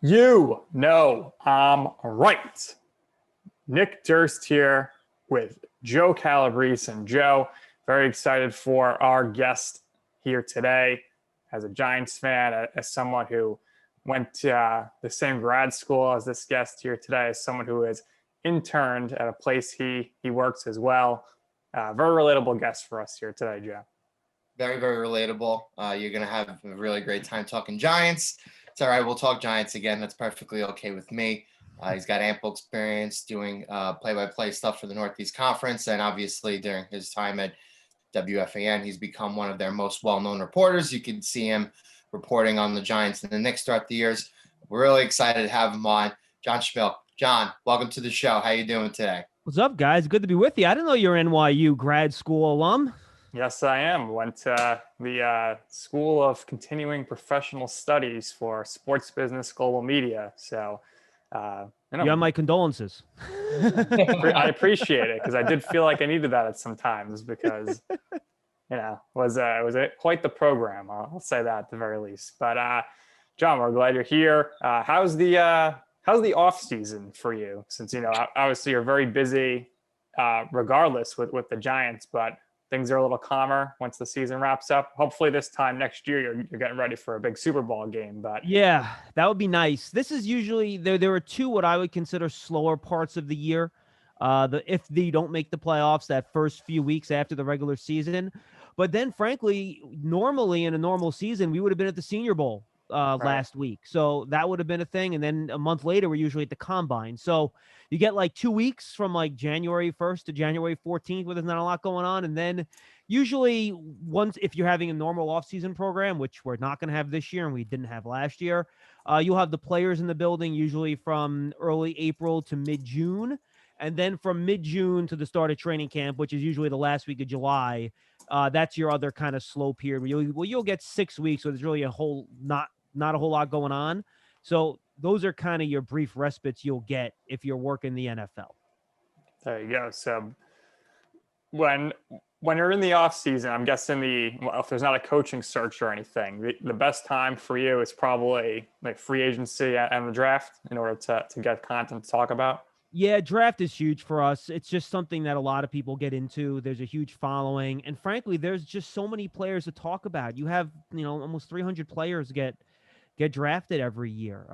You know I'm right. Nick Durst here with Joe Calabrese. And Joe, very excited for our guest here today. As a Giants fan, as someone who went to the same grad school as this guest here today, as someone who has interned at a place he works as well. Very relatable guest for us here today, Joe. Very, very relatable. You're going to have a really great time talking Giants. It's all right. We'll talk Giants again. That's perfectly okay with me. He's got ample experience doing play-by-play stuff for the Northeast Conference. And obviously during his time at WFAN, he's become one of their most well-known reporters. You can see him reporting on the Giants and the Knicks throughout the years. We're really excited to have him on. John Schmeelk. John, welcome to the show. How you doing today? What's up, guys? Good to be with you. I didn't know you're NYU grad school alum. Yes, I am. Went to the School of Continuing Professional Studies for Sports Business Global Media. So, you have my condolences. I appreciate it because I did feel like I needed that at some times because, it was quite the program. I'll say that at the very least. But John, we're glad you're here. How's the off season for you? Since obviously you're very busy, regardless with the Giants, but things are a little calmer once the season wraps up. Hopefully this time next year, you're getting ready for a big Super Bowl game. But yeah, that would be nice. This is usually there are two what I would consider slower parts of the year. If they don't make the playoffs that first few weeks after the regular season. But then frankly, normally in a normal season, we would have been at the Senior Bowl last week. So that would have been a thing. And then a month later, we're usually at the Combine. So you get like 2 weeks from like January 1st to January 14th where there's not a lot going on. And then usually once, if you're having a normal offseason program, which we're not going to have this year and we didn't have last year, you'll have the players in the building usually from early April to mid-June. And then from mid-June to the start of training camp, which is usually the last week of July, that's your other kind of slow period. You'll get 6 weeks, so there's really not a whole lot going on. So those are kind of your brief respites you'll get if you're working the NFL. There you go. So when you're in the off season, I'm guessing if there's not a coaching search or anything, the best time for you is probably like free agency and the draft in order to get content to talk about. Yeah, draft is huge for us. It's just something that a lot of people get into. There's a huge following. And frankly, there's just so many players to talk about. You have, almost 300 players get drafted every year,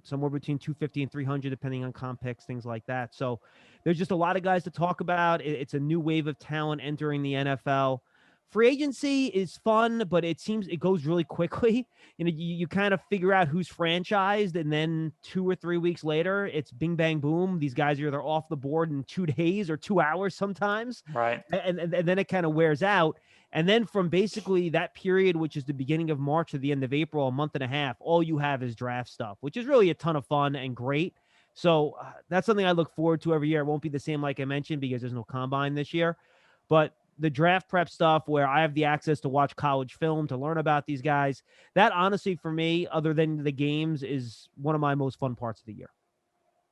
somewhere between 250 and 300, depending on comp picks, things like that. So there's just a lot of guys to talk about. It's a new wave of talent entering the NFL. Free agency is fun, but it seems it goes really quickly. You kind of figure out who's franchised, and then 2 or 3 weeks later, it's bing, bang, boom. These guys are either off the board in 2 days or 2 hours sometimes. Right. And then it kind of wears out. And then from basically that period, which is the beginning of March to the end of April, a month and a half, all you have is draft stuff, which is really a ton of fun and great. So that's something I look forward to every year. It won't be the same, like I mentioned, because there's no combine this year. But the draft prep stuff where I have the access to watch college film, to learn about these guys, that honestly for me, other than the games, is one of my most fun parts of the year.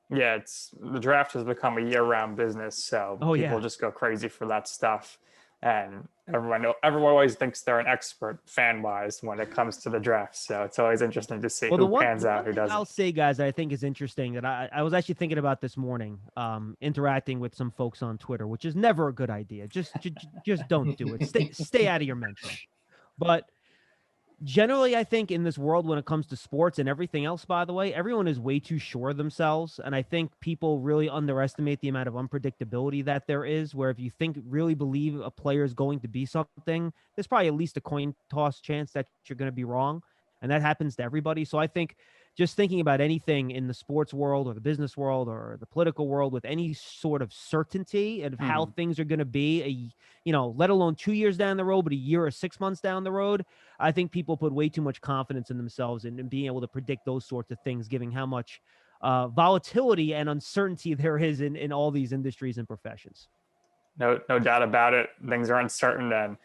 Yeah, the draft has become a year-round business, so people just go crazy for that stuff. And everyone always thinks they're an expert fan-wise when it comes to the draft. So it's always interesting to see who pans out, who doesn't. I'll say, guys, that I think is interesting that I was actually thinking about this morning, interacting with some folks on Twitter, which is never a good idea. Just don't do it. Stay out of your mention. But generally, I think in this world, when it comes to sports and everything else, by the way, everyone is way too sure of themselves. And I think people really underestimate the amount of unpredictability that there is, where if you really believe a player is going to be something, there's probably at least a coin toss chance that you're going to be wrong. And that happens to everybody. So I think just thinking about anything in the sports world or the business world or the political world with any sort of certainty and how things are going to be, let alone 2 years down the road, but a year or 6 months down the road, I think people put way too much confidence in themselves and being able to predict those sorts of things, given how much volatility and uncertainty there is in all these industries and professions. No doubt about it. Things are uncertain, and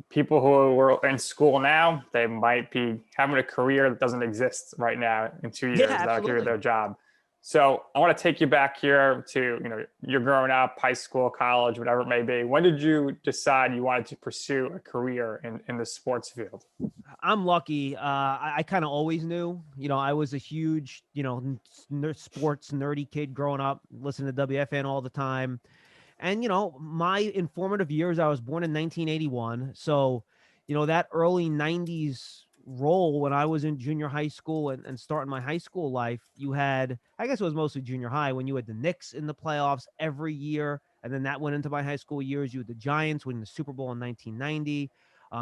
people who are in school now, they might be having a career that doesn't exist right now in 2 years. That'll give you their job. So I want to take you back here to, you're growing up, high school, college, whatever it may be. When did you decide you wanted to pursue a career in the sports field? I'm lucky. I kind of always knew, I was a huge, sports nerdy kid growing up, listening to WFAN all the time. And, my informative years, I was born in 1981. So, that early 90s role when I was in junior high school and starting my high school life, you had, I guess it was mostly junior high, when you had the Knicks in the playoffs every year. And then that went into my high school years. You had the Giants winning the Super Bowl in 1990.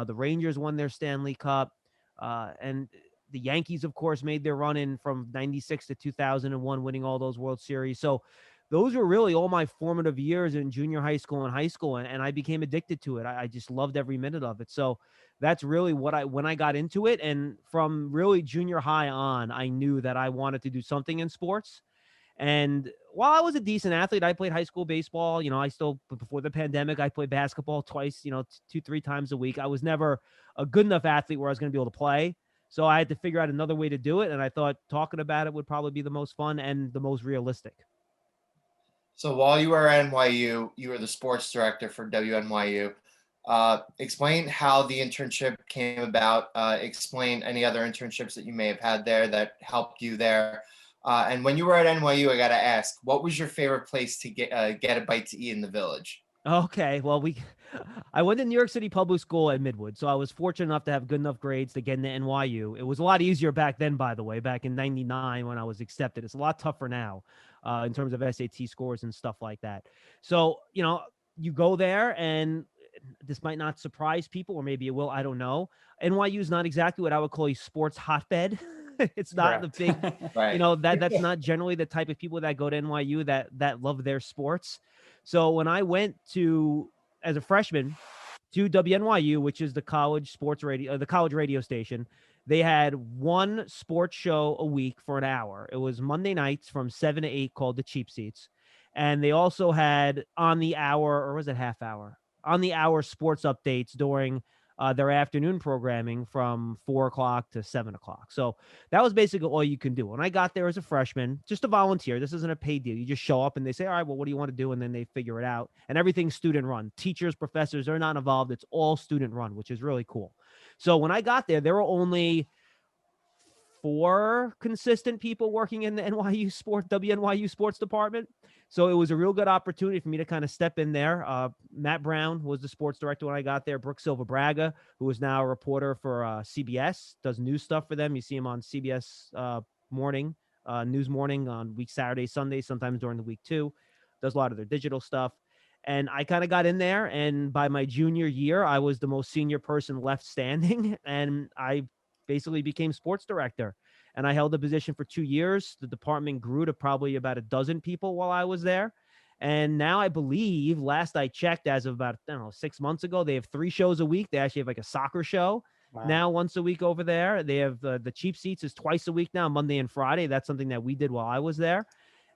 The Rangers won their Stanley Cup. And the Yankees, of course, made their run in from 96 to 2001, winning all those World Series. So those were really all my formative years in junior high school and high school. And I became addicted to it. I just loved every minute of it. So that's really when I got into it. And from really junior high on, I knew that I wanted to do something in sports. And while I was a decent athlete, I played high school baseball. I still, before the pandemic, I played basketball twice, 2-3 times a week. I was never a good enough athlete where I was going to be able to play. So I had to figure out another way to do it. And I thought talking about it would probably be the most fun and the most realistic. So while you were at NYU, you were the sports director for WNYU. Explain how the internship came about. Explain any other internships that you may have had there that helped you there. And when you were at NYU, I got to ask, what was your favorite place to get a bite to eat in the Village? Okay, well, I went to New York City public school at Midwood, so I was fortunate enough to have good enough grades to get into NYU. It was a lot easier back then, by the way, back in '99 when I was accepted. It's a lot tougher now in terms of SAT scores and stuff like that. So, you go there, and this might not surprise people, or maybe it will, I don't know. NYU is not exactly what I would call a sports hotbed. It's not Correct. the big, Right. that's not generally the type of people that go to NYU that love their sports. So when I went as a freshman to WNYU, which is the college sports radio, the college radio station, they had one sports show a week for an hour. It was Monday nights from 7 to 8 called the Cheap Seats. And they also had on the hour, or was it half hour? On the hour sports updates during their afternoon programming from 4 o'clock to 7 o'clock. So that was basically all you can do. When I got there as a freshman, just a volunteer, this isn't a paid deal. You just show up and they say, all right, well, what do you want to do? And then they figure it out. And everything's student run. Teachers, professors, they're not involved. It's all student run, which is really cool. So when I got there were only 4 consistent people working in the WNYU sports department. So it was a real good opportunity for me to kind of step in there. Matt Brown was the sports director when I got there. Brooke Silva Braga, who is now a reporter for CBS, does news stuff for them. You see him on CBS News Morning on week Saturday, Sunday, sometimes during the week too. Does a lot of their digital stuff. And I kind of got in there. And by my junior year, I was the most senior person left standing. And I basically became sports director. And I held the position for 2 years. The department grew to probably about a dozen people while I was there. And now I believe, last I checked, as of about, 6 months ago, they have 3 shows a week. They actually have like a soccer show now once a week over there. They have the Cheap Seats is twice a week now, Monday and Friday. That's something that we did while I was there.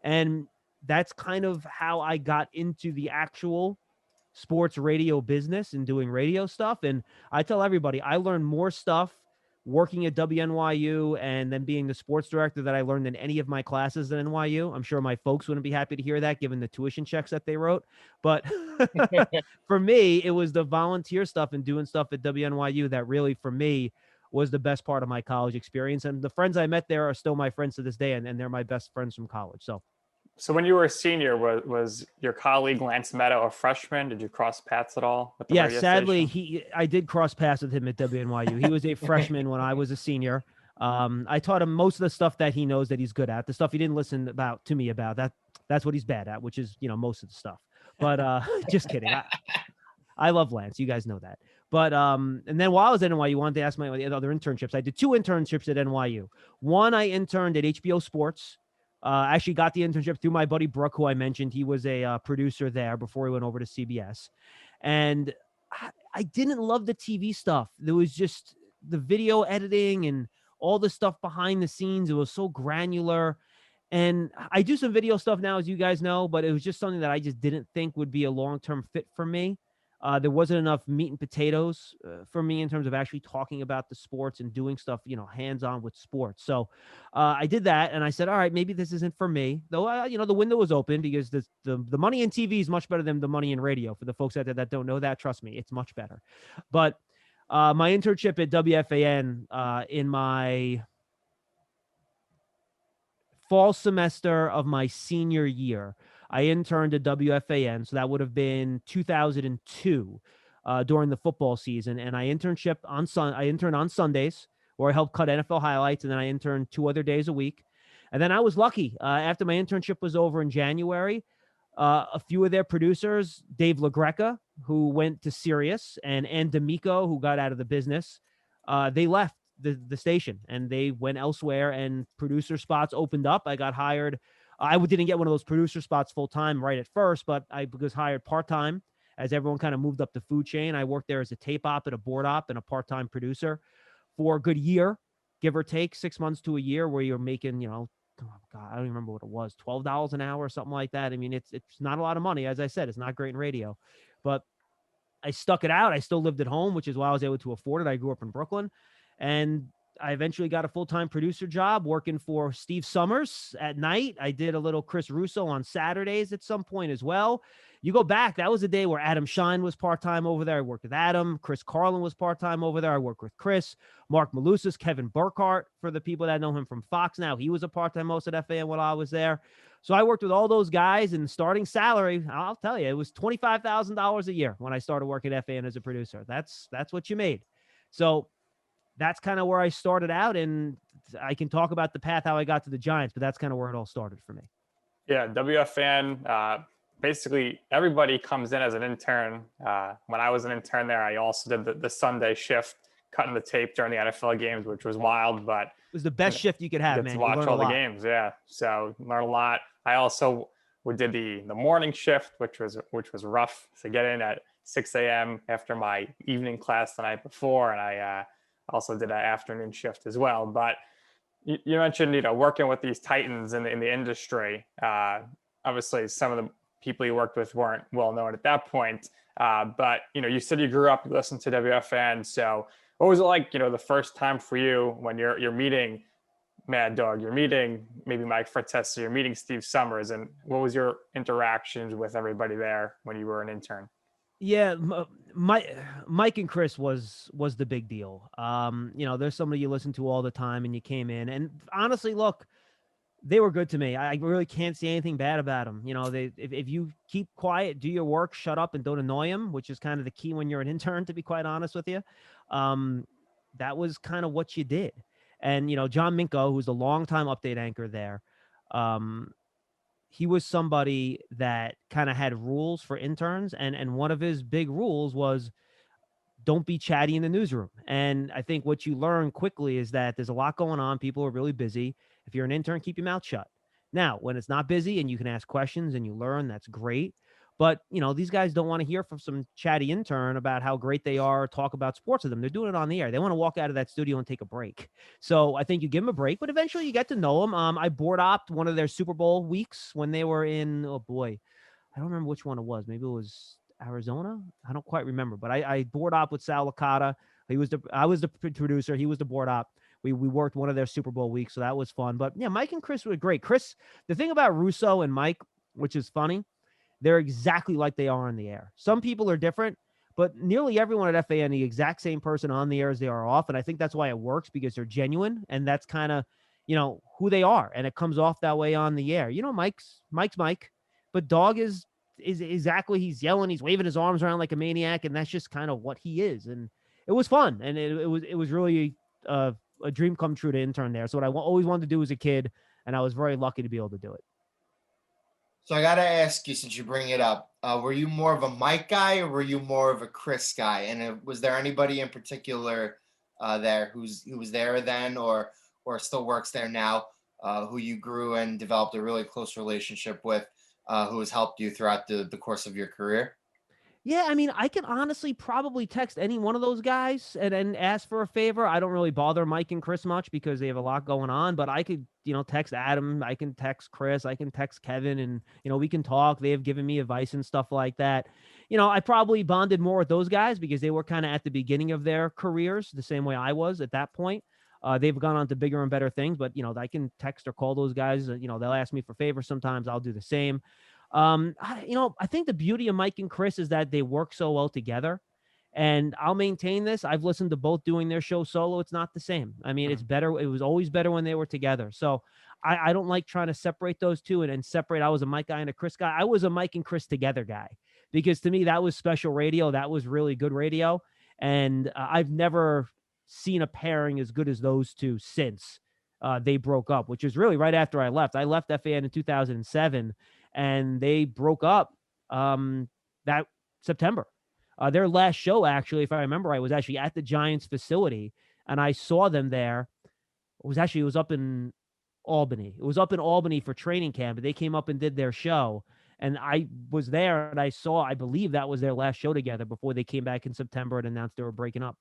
And that's kind of how I got into the actual sports radio business and doing radio stuff. And I tell everybody, I learned more stuff working at WNYU and then being the sports director that I learned in any of my classes at NYU. I'm sure my folks wouldn't be happy to hear that given the tuition checks that they wrote. But for me, it was the volunteer stuff and doing stuff at WNYU that really, for me, was the best part of my college experience. And the friends I met there are still my friends to this day, and they're my best friends from college. So when you were a senior, was your colleague Lance Meadow a freshman? Did you cross paths at all with the radio sadly, station? I did cross paths with him at WNYU. He was a freshman when I was a senior. I taught him most of the stuff that he knows that he's good at. The stuff he didn't listen to me about, that's what he's bad at, which is, most of the stuff. But just kidding. I love Lance. You guys know that. But and then while I was at NYU, I wanted to ask my other internships. I did 2 internships at NYU. One, I interned at HBO Sports. I actually got the internship through my buddy Brooke, who I mentioned. He was a producer there before he went over to CBS. And I didn't love the TV stuff. There was just the video editing and all the stuff behind the scenes. It was so granular. And I do some video stuff now, as you guys know, but it was just something that I just didn't think would be a long-term fit for me. There wasn't enough meat and potatoes for me in terms of actually talking about the sports and doing stuff, hands-on with sports. So I did that, and I said, all right, maybe this isn't for me. Though, the window was open because the money in TV is much better than the money in radio. For the folks out there that don't know that, trust me, it's much better. But My internship at WFAN in my fall semester of my senior year, I interned at WFAN. So that would have been 2002 during the football season. And I interned on Sundays, where I helped cut NFL highlights. And then I interned 2 other days a week. And then I was lucky. After my internship was over in January, a few of their producers, Dave LaGreca, who went to Sirius, and D'Amico, who got out of the business, they left the station and they went elsewhere, and producer spots opened up. I got hired. I didn't get one of those producer spots full time right at first, but I was hired part time as everyone kind of moved up the food chain. I worked there as a tape op and a board op and a part time producer for a good year, give or take 6 months to a year, where you're making, oh God, I don't even remember what it was, $12 an hour or something like that. I mean, it's not a lot of money. As I said, it's not great in radio, but I stuck it out. I still lived at home, which is why I was able to afford it. I grew up in Brooklyn, and I eventually got a full-time producer job working for Steve Summers at night. I did a little Chris Russo on Saturdays at some point as well. You go back, that was a day where Adam Shine was part-time over there. I worked with Adam. Chris Carlin was part-time over there. I worked with Chris, Mark Malusis, Kevin Burkhart, for the people that know him from Fox now. He was a part-time host at FAN while I was there. So I worked with all those guys, and starting salary, I'll tell you, it was $25,000 a year when I started working at FAN as a producer. That's what you made. So that's kind of where I started out, and I can talk about the path, how I got to the Giants, but that's kind of where it all started for me. Yeah, WFAN, basically everybody comes in as an intern. When I was an intern there, I also did the Sunday shift, cutting the tape during the NFL games, which was wild, but it was the best shift you could have, man. To watch all the games, yeah. So learn a lot. I also did the morning shift, which was rough. So get in at 6 a.m. after my evening class the night before, and I also did an afternoon shift as well. But you mentioned, working with these titans in the industry. Obviously, some of the people you worked with weren't well known at that point. But you said you grew up, you listened to WFAN. So what was it like, the first time for you when you're meeting Mad Dog, you're meeting maybe Mike Frattesi, you're meeting Steve Summers, and what was your interactions with everybody there when you were an intern? Yeah, Mike and Chris was the big deal. There's somebody you listen to all the time, and you came in, and honestly, look, they were good to me. I really can't say anything bad about them. If you keep quiet, do your work, shut up, and don't annoy them, which is kind of the key when you're an intern, to be quite honest with you. That was kind of what you did. And, John Minko, who's the longtime update anchor there, he was somebody that kind of had rules for interns. And one of his big rules was don't be chatty in the newsroom. And I think what you learn quickly is that there's a lot going on. People are really busy. If you're an intern, keep your mouth shut. Now, when it's not busy and you can ask questions and you learn, that's great. But, these guys don't want to hear from some chatty intern about how great they are, talk about sports with them. They're doing it on the air. They want to walk out of that studio and take a break. So I think you give them a break, but eventually you get to know them. I board opped one of their Super Bowl weeks when they were in, oh boy, I don't remember which one it was. Maybe it was Arizona. I don't quite remember, but I board op with Sal Licata. I was the producer. He was the board op. We worked one of their Super Bowl weeks, so that was fun. But yeah, Mike and Chris were great. Chris, the thing about Russo and Mike, which is funny, they're exactly like they are on the air. Some people are different, but nearly everyone at FAN, the exact same person on the air as they are off. And I think that's why it works, because they're genuine, and that's kind of, who they are. And it comes off that way on the air. Mike's Mike, but Dog is exactly, he's yelling, he's waving his arms around like a maniac, and that's just kind of what he is. And it was fun. And it was really a dream come true to intern there. So what I always wanted to do as a kid, and I was very lucky to be able to do it. So I got to ask you, since you bring it up, were you more of a Mike guy or were you more of a Chris guy? And was there anybody in particular there who was there then or still works there now, who you grew and developed a really close relationship with, who has helped you throughout the course of your career? Yeah, I mean, I can honestly probably text any one of those guys and ask for a favor. I don't really bother Mike and Chris much because they have a lot going on, but I could, text Adam, I can text Chris, I can text Kevin, and, we can talk. They have given me advice and stuff like that. I probably bonded more with those guys because they were kind of at the beginning of their careers, the same way I was at that point. They've gone on to bigger and better things, but, I can text or call those guys. They'll ask me for favors sometimes. I'll do the same. I think the beauty of Mike and Chris is that they work so well together. And I'll maintain this. I've listened to both doing their show solo. It's not the same. I mean, it's better. It was always better when they were together. So I don't like trying to separate those two and separate. I was a Mike guy and a Chris guy. I was a Mike and Chris together guy, because to me, that was special radio. That was really good radio. And I've never seen a pairing as good as those two since they broke up, which was really right after I left. I left FAN in 2007, and they broke up that September. Their last show, actually, if I remember right, was actually at the Giants facility, and I saw them there. It was up in Albany. It was up in Albany for training camp. They came up and did their show, and I was there, and I believe that was their last show together before they came back in September and announced they were breaking up.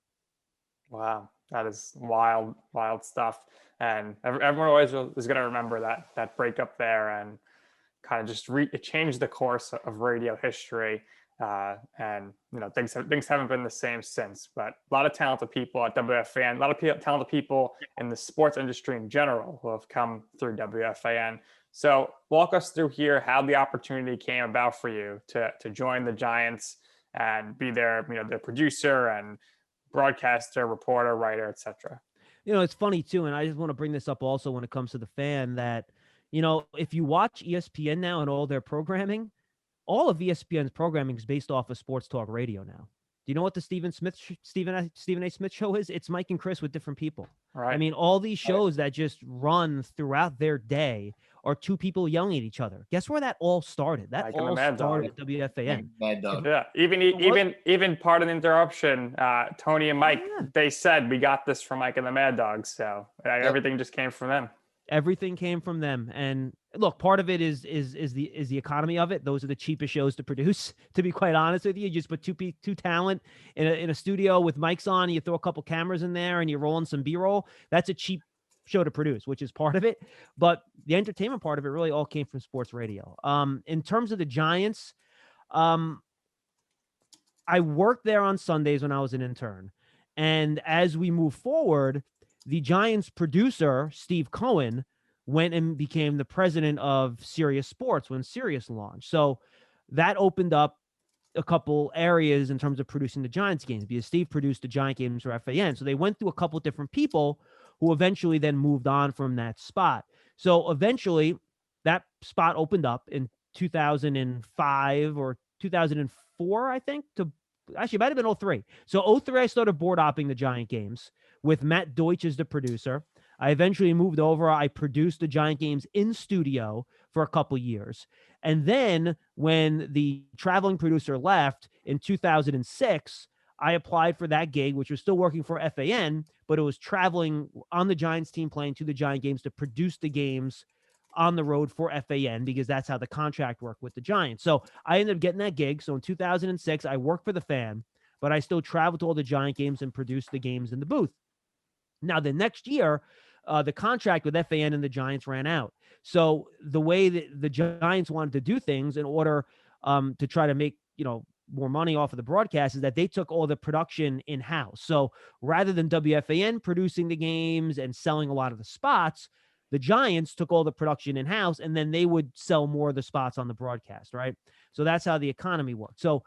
Wow, that is wild, wild stuff. And everyone always is going to remember that breakup there, and kind of just it changed the course of radio history. And things haven't been the same since. But a lot of talented people at WFAN, a lot of talented people in the sports industry in general who have come through WFAN. So walk us through here how the opportunity came about for you to join the Giants and be their producer and broadcaster, reporter, writer, etc. It's funny too, and I just want to bring this up also when it comes to the Fan, that if you watch ESPN now and all their programming, all of ESPN's programming is based off of sports talk radio now. Do you know what the Stephen A. Smith show is? It's Mike and Chris with different people. Right. I mean, all these shows that just run throughout their day are two people yelling at each other. Guess where that all started? That Mike all started at WFAN. Yeah. Even part of the interruption, Tony and Mike, they said we got this from Mike and the Mad Dogs. So everything just came from them. Everything came from them. And look, part of it is the economy of it. Those are the cheapest shows to produce, to be quite honest with you. You just put two talent in a studio with mics on, and you throw a couple cameras in there and you're rolling some B-roll. That's a cheap show to produce, which is part of it. But the entertainment part of it really all came from sports radio. In terms of the Giants, I worked there on Sundays when I was an intern. And as we move forward, the Giants producer, Steve Cohen, went and became the president of Sirius Sports when Sirius launched. So that opened up a couple areas in terms of producing the Giants games, because Steve produced the Giant games for FAN. So they went through a couple different people who eventually then moved on from that spot. So eventually that spot opened up in 2005 or 2004, I think, actually, it might have been 03. So 03, I started board opping the Giant games with Matt Deutsch as the producer. I eventually moved over. I produced the Giant games in studio for a couple years. And then when the traveling producer left in 2006, I applied for that gig, which was still working for FAN, but it was traveling on the Giants team, playing to the Giant games to produce the games on the road for FAN, because that's how the contract worked with the Giants. So I ended up getting that gig. So in 2006, I worked for the Fan, but I still traveled to all the Giant games and produced the games in the booth. Now, the next year, the contract with FAN and the Giants ran out. So the way that the Giants wanted to do things in order to try to make, more money off of the broadcast is that they took all the production in-house. So rather than WFAN producing the games and selling a lot of the spots, the Giants took all the production in-house, and then they would sell more of the spots on the broadcast, right? So that's how the economy worked. So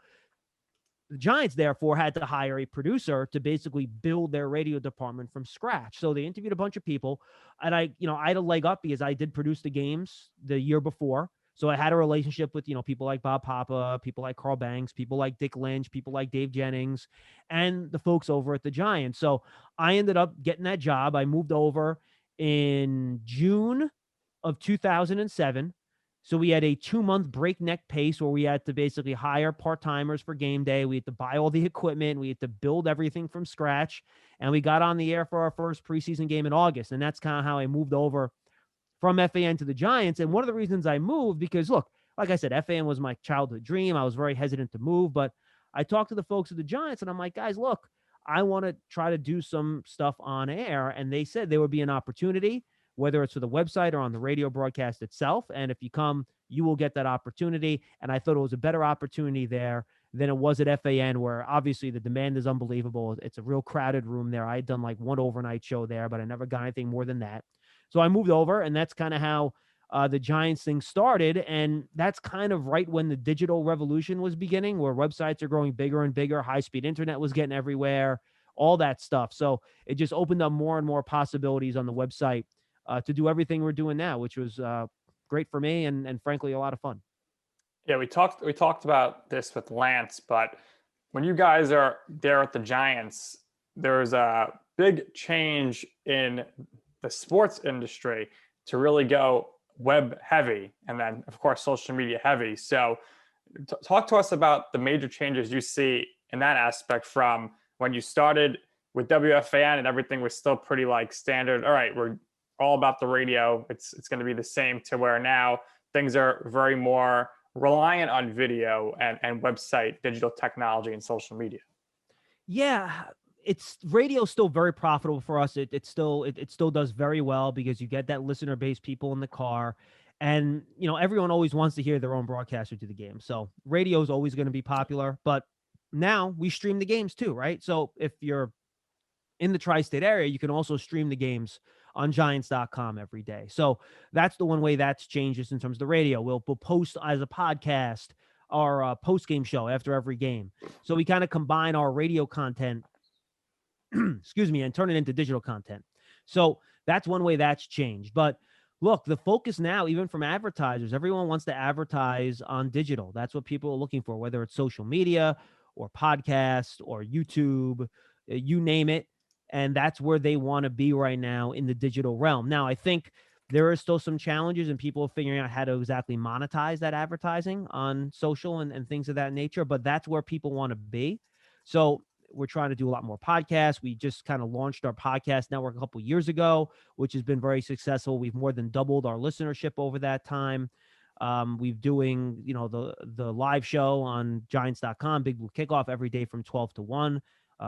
the Giants, therefore, had to hire a producer to basically build their radio department from scratch. So they interviewed a bunch of people, and I had a leg up because I did produce the games the year before. So I had a relationship with, people like Bob Papa, people like Carl Banks, people like Dick Lynch, people like Dave Jennings, and the folks over at the Giants. So I ended up getting that job. I moved over in June of 2007. So we had a 2-month breakneck pace where we had to basically hire part-timers for game day. We had to buy all the equipment. We had to build everything from scratch. And we got on the air for our first preseason game in August. And that's kind of how I moved over from FAN to the Giants. And one of the reasons I moved, because look, like I said, FAN was my childhood dream. I was very hesitant to move, but I talked to the folks at the Giants and I'm like, guys, look, I want to try to do some stuff on air. And they said there would be an opportunity, whether it's for the website or on the radio broadcast itself. And if you come, you will get that opportunity. And I thought it was a better opportunity there than it was at FAN, where obviously the demand is unbelievable. It's a real crowded room there. I had done like one overnight show there, but I never got anything more than that. So I moved over, and that's kind of how the Giants thing started. And that's kind of right when the digital revolution was beginning, where websites are growing bigger and bigger. High-speed internet was getting everywhere, all that stuff. So it just opened up more and more possibilities on the website to do everything we're doing now, which was great for me and frankly, a lot of fun. Yeah, we talked about this with Lance, but when you guys are there at the Giants, there's a big change in the sports industry to really go web heavy and then of course social media heavy. So talk to us about the major changes you see in that aspect from when you started with WFAN and everything was still pretty like standard. All right, we're all about the radio. It's going to be the same to where now things are very more reliant on video and website digital technology and social media. Yeah, it's radio still very profitable for us. It still does very well because you get that listener base, people in the car, and everyone always wants to hear their own broadcaster to the game. So radio is always going to be popular, but now we stream the games too, right? So if you're in the tri-state area, you can also stream the games on giants.com every day. So that's the one way that's changed just in terms of the radio. We'll post as a podcast our post-game show after every game. So we kind of combine our radio content, excuse me, and turn it into digital content. So that's one way that's changed. But look, the focus now, even from advertisers, everyone wants to advertise on digital. That's what people are looking for, whether it's social media or podcast or YouTube, you name it. And that's where they want to be right now in the digital realm. Now, I think there are still some challenges and people are figuring out how to exactly monetize that advertising on social and things of that nature, but that's where people want to be. So we're trying to do a lot more podcasts. We just kind of launched our podcast network a couple of years ago, which has been very successful. We've more than doubled our listenership over that time. We've doing, the live show on giants.com, Big Blue Kickoff every day from 12 to 1.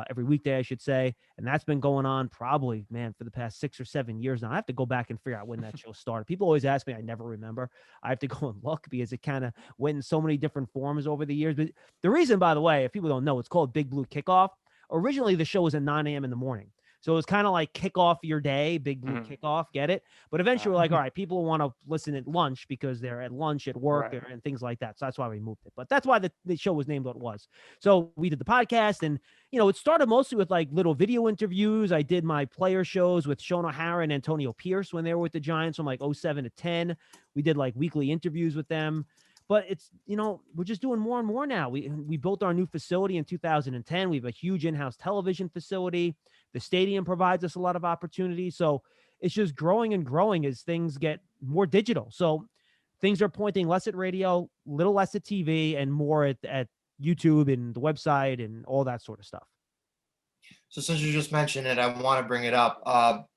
Every weekday, I should say. And that's been going on probably, man, for the past 6 or 7 years now. I have to go back and figure out when that show started. People always ask me, I never remember. I have to go and look because it kind of went in so many different forms over the years. But the reason, by the way, if people don't know, it's called Big Blue Kickoff. Originally, the show was at 9 a.m. in the morning. So it was kind of like kick off your day, Big Blue Kickoff, get it? But eventually we're like, all right, people want to listen at lunch because they're at lunch at work and things like that. So that's why we moved it. But that's why the show was named what it was. So we did the podcast and, it started mostly with like little video interviews. I did my player shows with Sean O'Hara and Antonio Pierce when they were with the Giants from like 07 to 10. We did like weekly interviews with them. But it's, we're just doing more and more now. We built our new facility in 2010. We have a huge in-house television facility. The stadium provides us a lot of opportunities. So it's just growing and growing as things get more digital. So things are pointing less at radio, little less at TV, and more at YouTube and the website and all that sort of stuff. So since you just mentioned it, I want to bring it up.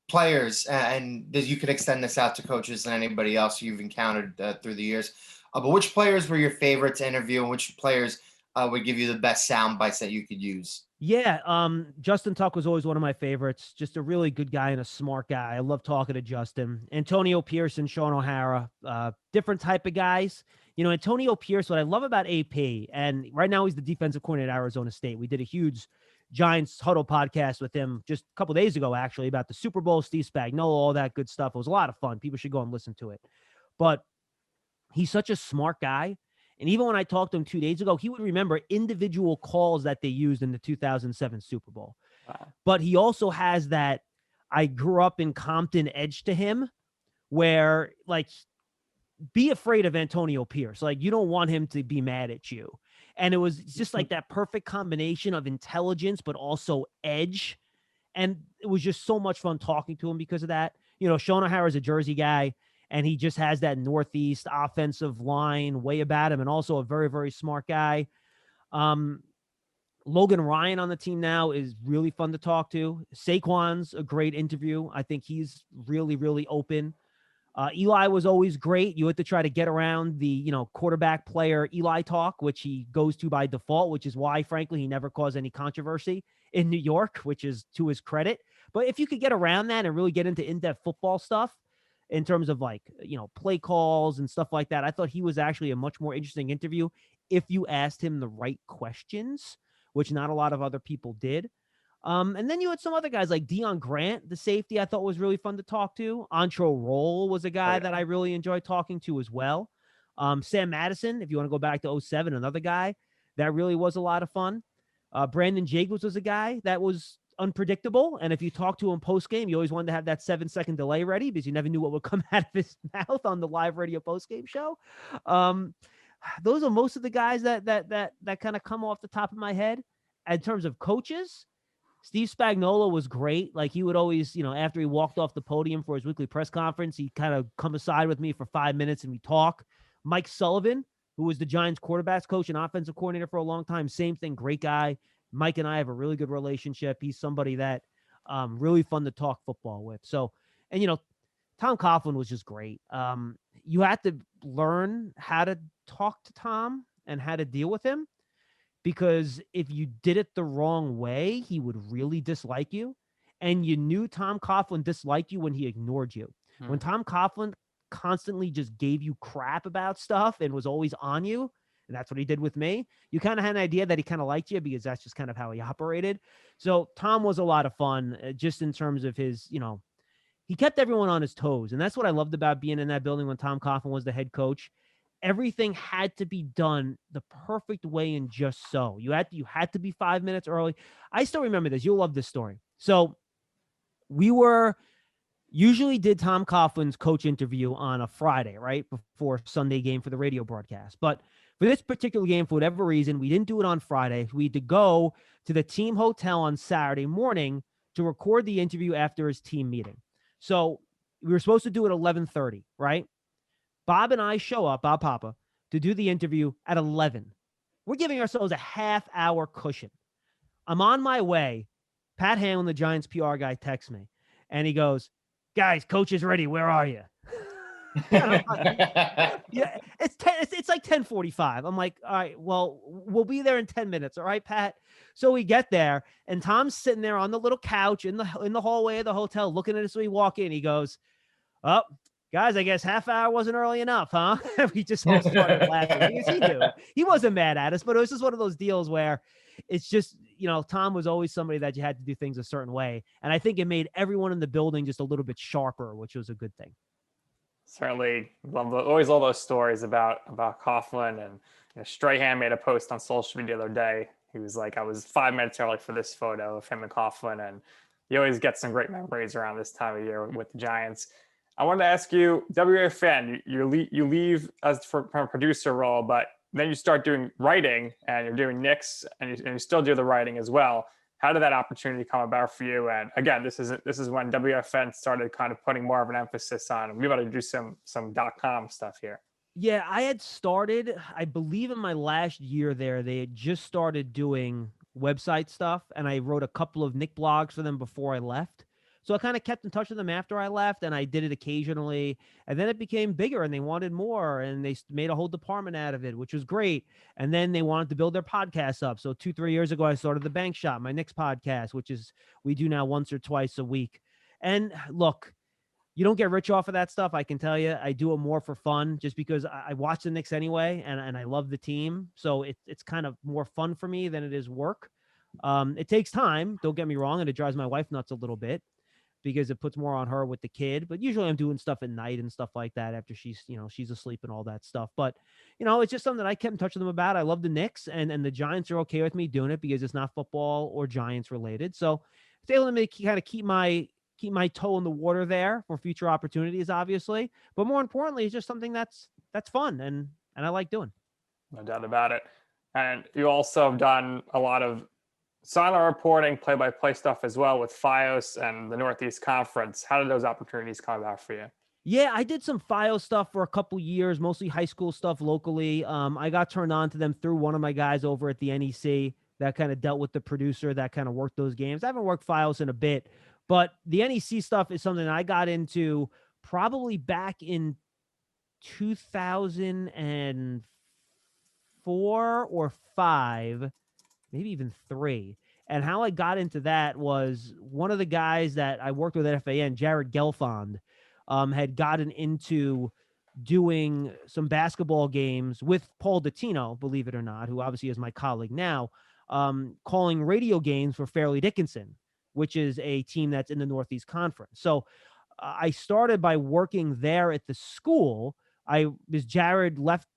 Players, and you could extend this out to coaches and anybody else you've encountered through the years. But which players were your favorite to interview, and which players would give you the best sound bites that you could use? Yeah, Justin Tuck was always one of my favorites. Just a really good guy and a smart guy. I love talking to Justin. Antonio Pierce and Sean O'Hara, different type of guys. Antonio Pierce, what I love about AP, and right now he's the defensive coordinator at Arizona State. We did a huge Giants Huddle podcast with him just a couple days ago, actually, about the Super Bowl, Steve Spagnuolo, all that good stuff. It was a lot of fun. People should go and listen to it. But he's such a smart guy. And even when I talked to him 2 days ago, he would remember individual calls that they used in the 2007 Super Bowl. Wow. But he also has that I grew up in Compton edge to him where, like, be afraid of Antonio Pierce. Like, you don't want him to be mad at you. And it was just like that perfect combination of intelligence, but also edge. And it was just so much fun talking to him because of that. Sean O'Hara is a Jersey guy, and he just has that Northeast offensive line way about him, and also a very, very smart guy. Logan Ryan on the team now is really fun to talk to. Saquon's a great interview. I think he's really, really open. Eli was always great. You had to try to get around the, quarterback player Eli talk, which he goes to by default, which is why, frankly, he never caused any controversy in New York, which is to his credit. But if you could get around that and really get into in-depth football stuff in terms of play calls and stuff like that, I thought he was actually a much more interesting interview if you asked him the right questions, which not a lot of other people did. And then you had some other guys like Deion Grant, the safety, I thought was really fun to talk to. Antro Roll was a guy that I really enjoyed talking to as well. Sam Madison, if you want to go back to 07, another guy that really was a lot of fun. Brandon Jacobs was a guy that was unpredictable. And if you talk to him post game, you always wanted to have that 7-second delay ready because you never knew what would come out of his mouth on the live radio post game show. Those are most of the guys that kind of come off the top of my head. In terms of coaches, Steve Spagnuolo was great. Like he would always, after he walked off the podium for his weekly press conference, he'd kind of come aside with me for 5 minutes and we talk. Mike Sullivan, who was the Giants quarterbacks coach and offensive coordinator for a long time, same thing, great guy. Mike and I have a really good relationship. He's somebody that really fun to talk football with. So, and Tom Coughlin was just great. You had to learn how to talk to Tom and how to deal with him, because if you did it the wrong way, he would really dislike you. And you knew Tom Coughlin disliked you when he ignored you. When Tom Coughlin constantly just gave you crap about stuff and was always on you, and that's what he did with me, you kind of had an idea that he kind of liked you because that's just kind of how he operated. So Tom was a lot of fun, just in terms of his, he kept everyone on his toes. And that's what I loved about being in that building when Tom Coughlin was the head coach. Everything had to be done the perfect way and just so. You had to be 5 minutes early. I still remember this. You'll love this story. So we usually did Tom Coughlin's coach interview on a Friday, right before Sunday game for the radio broadcast. But for this particular game, for whatever reason, we didn't do it on Friday. We had to go to the team hotel on Saturday morning to record the interview after his team meeting. So we were supposed to do it at 11:30, right? Bob and I show up, Bob Papa, to do the interview at 11. We're giving ourselves a half-hour cushion. I'm on my way. Pat Hanlon, the Giants PR guy, texts me, and he goes, "Guys, coach is ready. Where are you?" Yeah, it's like 10:45. I'm like, all right, well, we'll be there in 10 minutes. All right, Pat. So we get there, and Tom's sitting there on the little couch in the hallway of the hotel, looking at us. So we walk in. He goes, "Oh, guys, I guess half hour wasn't early enough, huh?" We just all started laughing because he knew. He wasn't mad at us, but it was just one of those deals where it's just, Tom was always somebody that you had to do things a certain way. And I think it made everyone in the building just a little bit sharper, which was a good thing. Certainly always love those stories about Coughlin. And Strahan made a post on social media the other day. He was like, "I was 5 minutes early for this photo of him and Coughlin." And you always get some great memories around this time of year with the Giants. I wanted to ask you, WFAN, you leave from a producer role, but then you start doing writing, and you're doing Knicks, and you still do the writing as well. How did that opportunity come about for you? And again, this is when WFN started kind of putting more of an emphasis on, we got to do some .com stuff here. Yeah, I had started, I believe in my last year there, they had just started doing website stuff, and I wrote a couple of Knick blogs for them before I left. So I kind of kept in touch with them after I left, and I did it occasionally. And then it became bigger, and they wanted more, and they made a whole department out of it, which was great. And then they wanted to build their podcasts up. So 2-3 years ago, I started the Bank Shop, my Knicks podcast, which is we do now once or twice a week. And look, you don't get rich off of that stuff. I can tell you, I do it more for fun, just because I watch the Knicks anyway, and I love the team. So it's kind of more fun for me than it is work. It takes time, don't get me wrong, and it drives my wife nuts a little bit, because it puts more on her with the kid. But usually I'm doing stuff at night and stuff like that after she's asleep and all that stuff. But, it's just something that I kept in touch with them about. I love the Knicks, and the Giants are okay with me doing it because it's not football or Giants related. So it's able to kind of keep my toe in the water there for future opportunities, obviously. But more importantly, it's just something that's fun and I like doing. No doubt about it. And you also have done a lot of silent reporting, play-by-play stuff as well with FiOS and the Northeast Conference. How did those opportunities come about for you? Yeah, I did some FiOS stuff for a couple years, mostly high school stuff locally. I got turned on to them through one of my guys over at the NEC that kind of dealt with the producer that kind of worked those games. I haven't worked FiOS in a bit, but the NEC stuff is something I got into probably back in 2004 or 5, maybe even 3. And how I got into that was one of the guys that I worked with at FAN, Jared Gelfond, had gotten into doing some basketball games with Paul Dottino, believe it or not, who obviously is my colleague now, calling radio games for Fairleigh Dickinson, which is a team that's in the Northeast Conference. So I started by working there at the school. Jared left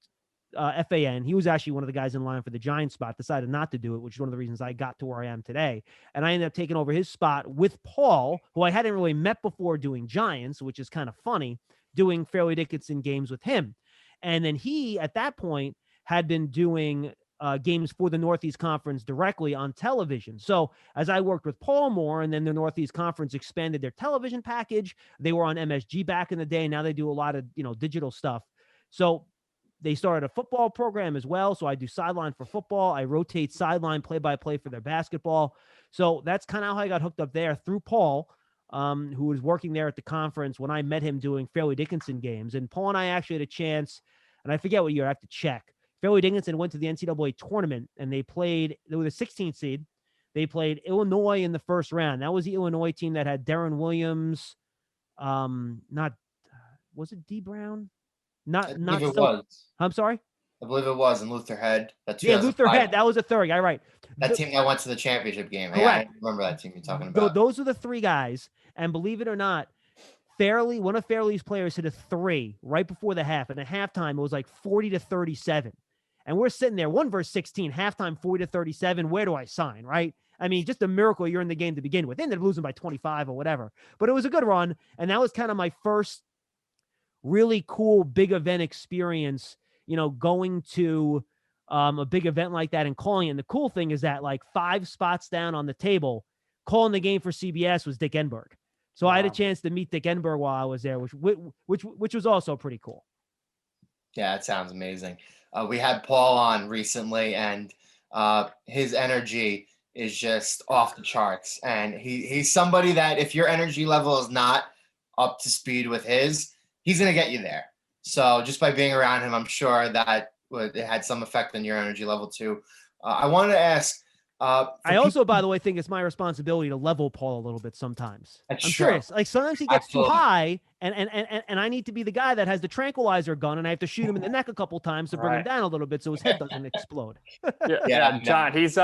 FAN. He was actually one of the guys in line for the Giants spot, decided not to do it, which is one of the reasons I got to where I am today. And I ended up taking over his spot with Paul, who I hadn't really met before doing Giants, which is kind of funny, doing Fairleigh Dickinson games with him. And then he, at that point, had been doing games for the Northeast Conference directly on television. So as I worked with Paul more, and then the Northeast Conference expanded their television package, they were on MSG back in the day. Now they do a lot of, digital stuff. So they started a football program as well. So I do sideline for football. I rotate sideline play-by-play for their basketball. So that's kind of how I got hooked up there through Paul, who was working there at the conference when I met him doing Fairleigh Dickinson games. And Paul and I actually had a chance, and I forget what year, I have to check. Fairleigh Dickinson went to the NCAA tournament, and they were the 16th seed. They played Illinois in the first round. That was the Illinois team that had Darren Williams. Was it D Brown? I believe it was. I'm sorry? I believe it was in Luther Head. Luther Head. That was a third guy, right. That team that went to the championship game. Correct. Yeah, I remember that team you're talking about. Those are the three guys, and believe it or not, one of Fairleigh's players hit a three right before the half, and at halftime it was like 40-37. And we're sitting there, 1 versus 16, halftime 40-37. Where do I sign, right? I mean, just a miracle you're in the game to begin with. They ended up losing by 25 or whatever. But it was a good run, and that was kind of my first really cool big event experience, going to a big event like that and calling it. And the cool thing is that like 5 spots down on the table, calling the game for CBS was Dick Enberg. So wow. I had a chance to meet Dick Enberg while I was there, which was also pretty cool. Yeah, it sounds amazing. We had Paul on recently, and his energy is just off the charts. And he's somebody that if your energy level is not up to speed with his, he's going to get you there. So just by being around him, I'm sure that it had some effect on your energy level too. I wanted to ask. I also, by the way, think it's my responsibility to level Paul a little bit sometimes. I'm curious. Like sometimes he gets too high, and I need to be the guy that has the tranquilizer gun, and I have to shoot him in the neck a couple times to bring him down a little bit so his head doesn't explode. Yeah, John. He's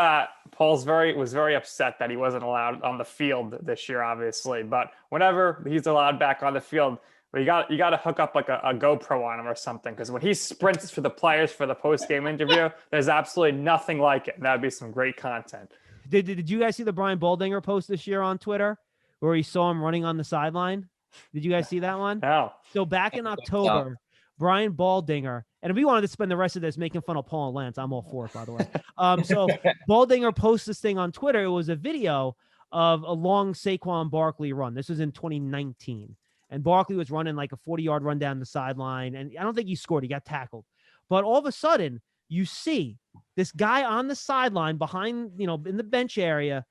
Paul's was very upset that he wasn't allowed on the field this year, obviously. But whenever he's allowed back on the field, you got to hook up like a GoPro on him or something, because when he sprints for the players for the post-game interview, there's absolutely nothing like it. That'd be some great content. Did you guys see the Brian Baldinger post this year on Twitter where he saw him running on the sideline? Did you guys see that one? No. So back in October, Brian Baldinger, and if we wanted to spend the rest of this making fun of Paul and Lance, I'm all for it, by the way. So Baldinger posts this thing on Twitter. It was a video of a long Saquon Barkley run. This was in 2019. And Barkley was running like a 40-yard run down the sideline. And I don't think he scored. He got tackled. But all of a sudden, you see this guy on the sideline behind, in the bench area,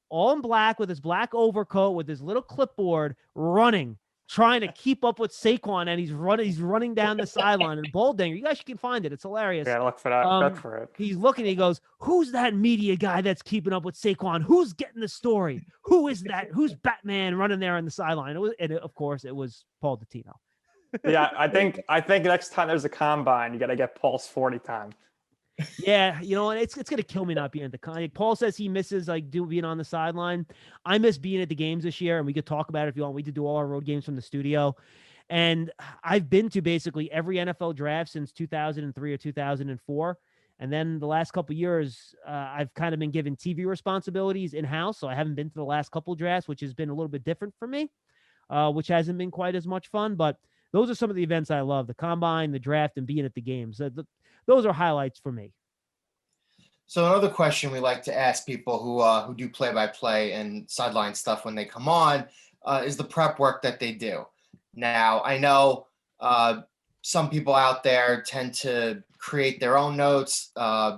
all in black with his black overcoat, with his little clipboard, running, trying to keep up with Saquon. And he's running down the sideline. And Baldinger, you guys can find it. It's hilarious. Yeah, look for that. Look for it. He's looking. He goes, "Who's that media guy that's keeping up with Saquon? Who's getting the story? Who is that? Who's Batman running there on the sideline?" Of course, it was Paul Dottino. Yeah, I think next time there's a combine, you got to get Paul's 40 time. Yeah, it's gonna kill me not being at the combine. Paul says he misses being on the sideline. I miss being at the games this year, and we could talk about it if you want. We could do all our road games from the studio. And I've been to basically every NFL draft since 2003 or 2004. And then the last couple of years, I've kind of been given TV responsibilities in-house. So I haven't been to the last couple of drafts, which has been a little bit different for me, which hasn't been quite as much fun. But those are some of the events I love: the combine, the draft, and being at the games. Those are highlights for me. So another question we like to ask people who do play-by-play and sideline stuff when they come on is the prep work that they do. Now, I know some people out there tend to create their own notes.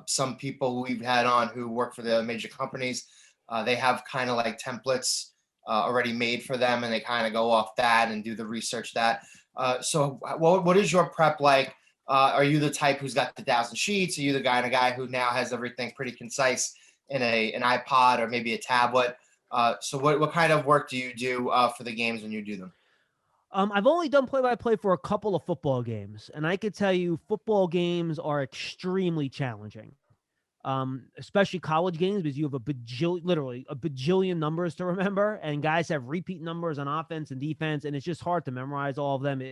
Some people who we've had on who work for the major companies, they have kind of like templates already made for them, and they kind of go off that and do the research that. So what is your prep like? Are you the type who's got the 1,000 sheets? Are you the guy who now has everything pretty concise in an iPod or maybe a tablet? So what kind of work do you do for the games when you do them? I've only done play-by-play for a couple of football games, and I could tell you football games are extremely challenging. especially college games, because you have literally a bajillion numbers to remember, and guys have repeat numbers on offense and defense, and it's just hard to memorize all of them.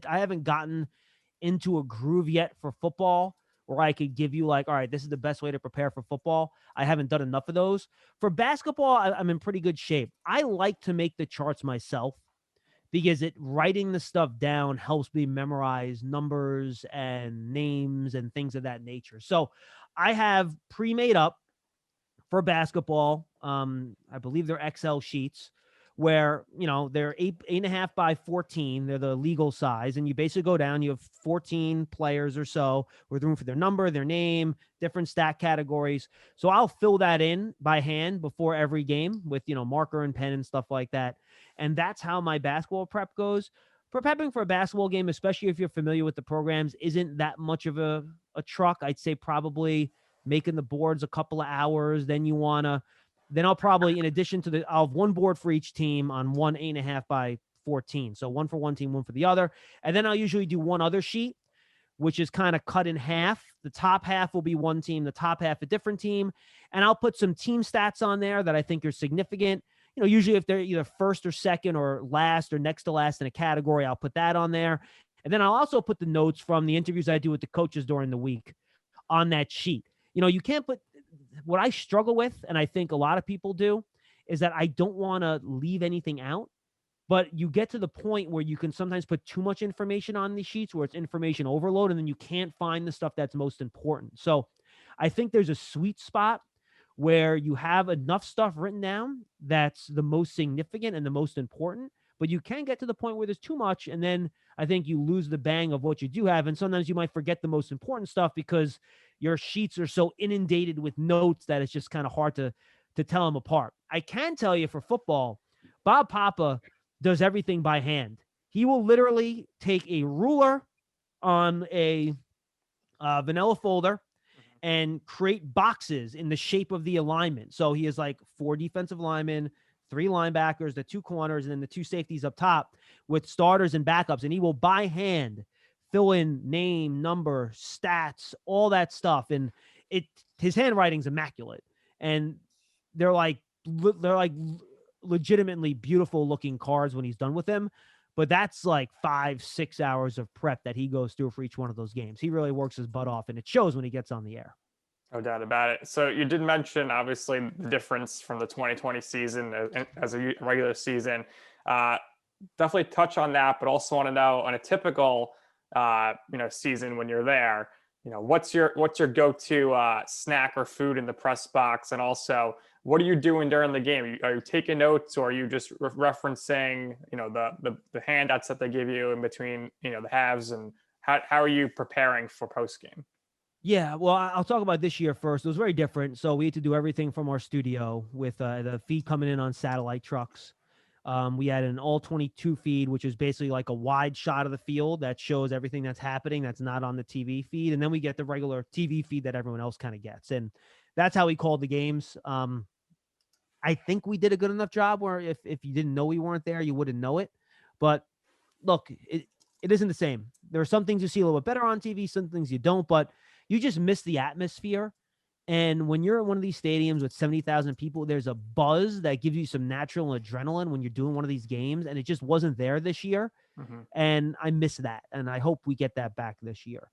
I haven't gotten into a groove yet for football where I could give you like, all right, this is the best way to prepare for football. I haven't done enough of those. For basketball, I'm in pretty good shape. I like to make the charts myself because writing the stuff down helps me memorize numbers and names and things of that nature. So I have pre-made up for basketball. I believe they're Excel sheets where, they're 8.5 by 14. They're the legal size. And you basically go down, you have 14 players or so with room for their number, their name, different stat categories. So I'll fill that in by hand before every game with, marker and pen and stuff like that. And that's how my basketball prep goes. Prepping for a basketball game, especially if you're familiar with the programs, isn't that much of a truck. I'd say probably making the boards a couple of hours. Then I'll probably, in addition to I'll have one board for each team on 8.5 by 14. So one for one team, one for the other. And then I'll usually do one other sheet, which is kind of cut in half. The top half will be one team, the top half a different team. And I'll put some team stats on there that I think are significant. Usually if they're either first or second or last or next to last in a category, I'll put that on there. And then I'll also put the notes from the interviews I do with the coaches during the week on that sheet. You can't put what I struggle with, and I think a lot of people do, is that I don't want to leave anything out. But you get to the point where you can sometimes put too much information on these sheets where it's information overload, and then you can't find the stuff that's most important. So I think there's a sweet spot where you have enough stuff written down that's the most significant and the most important, but you can get to the point where there's too much, and then I think you lose the bang of what you do have, and sometimes you might forget the most important stuff because your sheets are so inundated with notes that it's just kind of hard to tell them apart. I can tell you for football, Bob Papa does everything by hand. He will literally take a ruler on a vanilla folder and create boxes in the shape of the alignment. So he has like 4 defensive linemen, 3 linebackers, the 2 corners, and then the 2 safeties up top with starters and backups. And he will by hand fill in name, number, stats, all that stuff. And his handwriting's immaculate. And they're like legitimately beautiful looking cards when he's done with them. But that's like 5-6 hours of prep that he goes through for each one of those games. He really works his butt off, and it shows when he gets on the air. No doubt about it. So you did mention, obviously, the difference from the 2020 season as a regular season. Definitely touch on that, but also want to know on a typical, season when you're there, what's your go-to snack or food in the press box, and also what are you doing during the game? Are you taking notes, or are you just referencing, the handouts that they give you in between, the halves, and how are you preparing for post game? Yeah, well, I'll talk about this year first. It was very different. So we had to do everything from our studio with the feed coming in on satellite trucks. We had an all 22 feed, which is basically like a wide shot of the field that shows everything that's happening that's not on the TV feed. And then we get the regular TV feed that everyone else kind of gets. And that's how we called the games. I think we did a good enough job where if you didn't know we weren't there, you wouldn't know it. But look, it isn't the same. There are some things you see a little bit better on TV, some things you don't, but you just miss the atmosphere. And when you're in one of these stadiums with 70,000 people, there's a buzz that gives you some natural adrenaline when you're doing one of these games. And it just wasn't there this year. Mm-hmm. And I miss that. And I hope we get that back this year.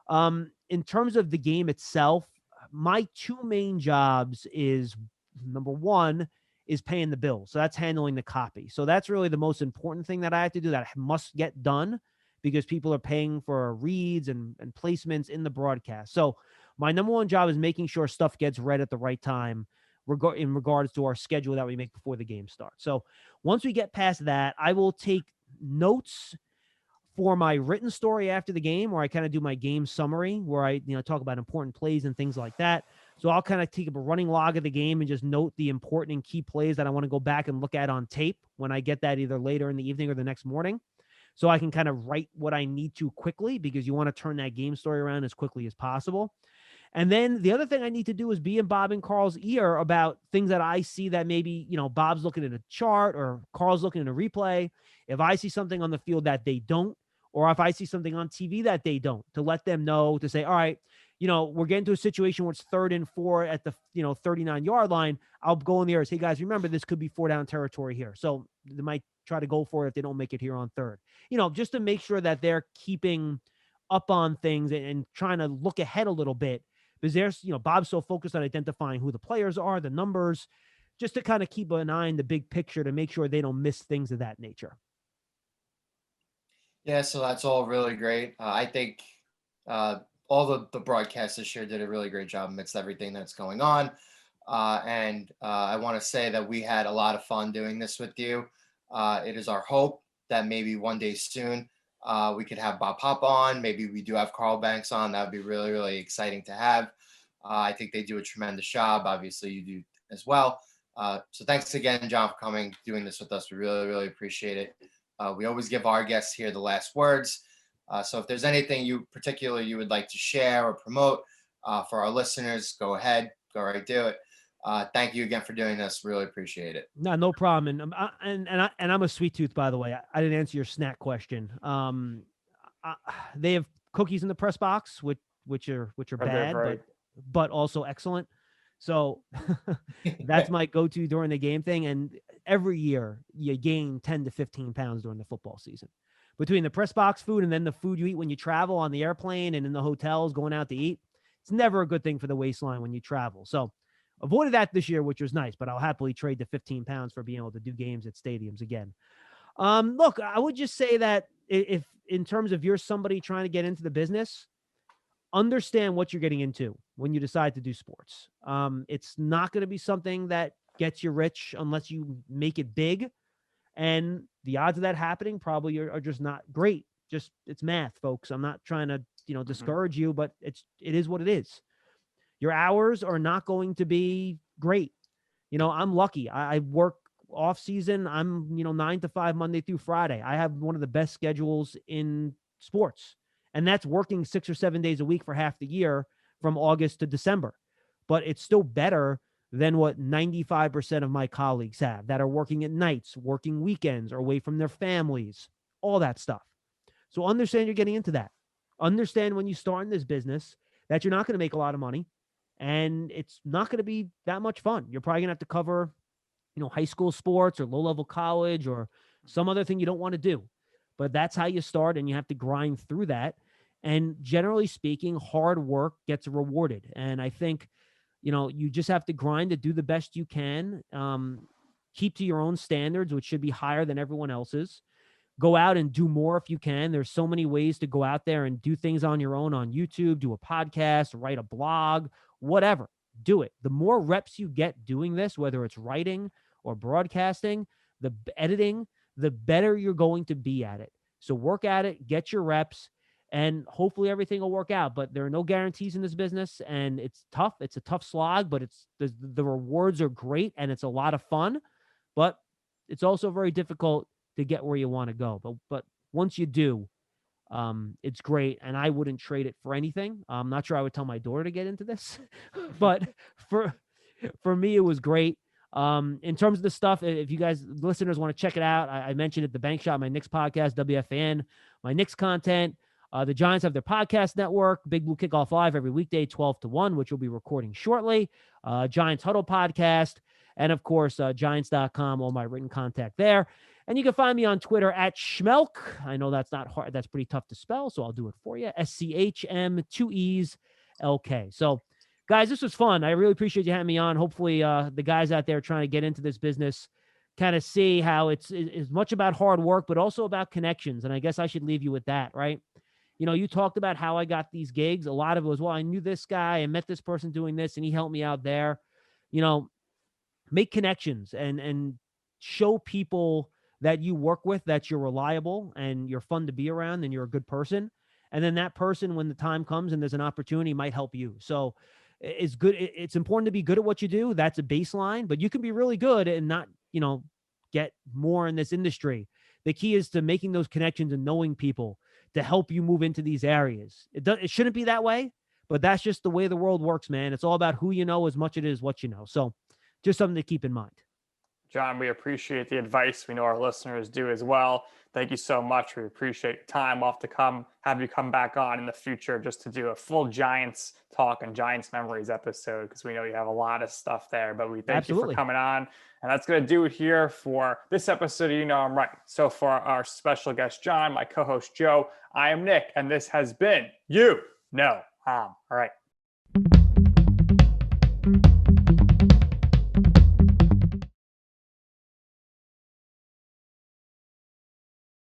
In terms of the game itself, my 2 main jobs is, number 1 is paying the bill. So that's handling the copy. So that's really the most important thing that I have to do, that must get done, because people are paying for reads and placements in the broadcast. So my number 1 job is making sure stuff gets read at the right time in regards to our schedule that we make before the game starts. So once we get past that, I will take notes for my written story after the game, where I kind of do my game summary, where I talk about important plays and things like that. So I'll kind of take up a running log of the game and just note the important and key plays that I want to go back and look at on tape when I get that either later in the evening or the next morning. So I can kind of write what I need to quickly, because you want to turn that game story around as quickly as possible. And then the other thing I need to do is be in Bob and Carl's ear about things that I see that maybe, Bob's looking at a chart or Carl's looking at a replay. If I see something on the field that they don't, or if I see something on TV that they don't, to let them know, to say, all right, we're getting to a situation where it's 3rd and 4 at the 39-yard line, I'll go in the air and say, hey guys, remember this could be 4-down territory here. So they might try to go for it if they don't make it here on 3rd. Just to make sure that they're keeping up on things and trying to look ahead a little bit, because there's, Bob's so focused on identifying who the players are, the numbers, just to kind of keep an eye on the big picture to make sure they don't miss things of that nature. Yeah, so that's all really great. I think all the broadcasts this year did a really great job amidst everything that's going on. And I want to say that we had a lot of fun doing this with you. It is our hope that maybe one day soon we could have Bob Pop on. Maybe we do have Carl Banks on. That would be really, really exciting to have. I think they do a tremendous job. Obviously, you do as well. So thanks again, John, for coming, doing this with us. We really, really appreciate it. We always give our guests here the last words. So if there's anything you would like to share or promote for our listeners, go ahead, go right do it. Thank you again for doing this. Really appreciate it. No problem. And I'm a sweet tooth, by the way. I didn't answer your snack question. They have cookies in the press box, which are bad, but also excellent. So that's my go-to during the game thing. And every year you gain 10 to 15 pounds during the football season between the press box food and then the food you eat when you travel on the airplane and in the hotels going out to eat. It's never a good thing for the waistline when you travel. So avoided that this year, which was nice, but I'll happily trade the 15 pounds for being able to do games at stadiums again. Look, I would just say that if in terms of you're somebody trying to get into the business, understand what you're getting into when you decide to do sports. It's not going to be something that gets you rich unless you make it big. And the odds of that happening probably are just not great. Just it's math, folks. I'm not trying to, discourage you, but it is what it is. Your hours are not going to be great. I'm lucky. I work off season. I'm, 9 to 5, Monday through Friday. I have one of the best schedules in sports. And that's working 6 or 7 days a week for half the year from August to December. But it's still better than what 95% of my colleagues have that are working at nights, working weekends, or away from their families, all that stuff. So understand you're getting into that. Understand when you start in this business that you're not going to make a lot of money and it's not going to be that much fun. You're probably going to have to cover, high school sports or low-level college or some other thing you don't want to do. But that's how you start, and you have to grind through that. And generally speaking, hard work gets rewarded. And I think, you just have to grind to do the best you can. Keep to your own standards, which should be higher than everyone else's. Go out and do more if you can. There's so many ways to go out there and do things on your own on YouTube, do a podcast, write a blog, whatever. Do it. The more reps you get doing this, whether it's writing or broadcasting, the editing, the better you're going to be at it. So work at it, get your reps, and hopefully everything will work out. But there are no guarantees in this business, and it's tough. It's a tough slog, but the rewards are great, and it's a lot of fun. But it's also very difficult to get where you want to go. But once you do, it's great, and I wouldn't trade it for anything. I'm not sure I would tell my daughter to get into this, but for me, it was great. In terms of the stuff, if you guys, listeners, want to check it out, I mentioned at the Bank Shop, my Knicks podcast, WFAN, my Knicks content. The Giants have their podcast network, Big Blue Kickoff Live, every weekday, 12 to 1, which we'll be recording shortly. Giants Huddle podcast, and of course, Giants.com, all my written contact there. And you can find me on Twitter at Schmeelk. I know that's not hard. That's pretty tough to spell, so I'll do it for you. SCHM, 2 E's, LK. So, guys, this was fun. I really appreciate you having me on. Hopefully, the guys out there trying to get into this business kind of see how it's much about hard work, but also about connections. And I guess I should leave you with that, right? You talked about how I got these gigs. A lot of it was, well, I knew this guy. I met this person doing this, and he helped me out there. Make connections and show people that you work with that you're reliable and you're fun to be around and you're a good person. And then that person, when the time comes and there's an opportunity, might help you. So it's good. It's important to be good at what you do. That's a baseline, but you can be really good and not, get more in this industry. The key is to making those connections and knowing people to help you move into these areas. It shouldn't be that way, but that's just the way the world works, man. It's all about who you know as much as it is what you know. So just something to keep in mind. John, we appreciate the advice. We know our listeners do as well. Thank you so much. We appreciate your time. We'll have you come back on in the future just to do a full Giants talk and Giants memories episode, because we know you have a lot of stuff there. But we thank you for coming on. And that's going to do it here for this episode of You Know I'm Right. So for our special guest, John, my co-host, Joe, I am Nick, and this has been You Know I'm Right.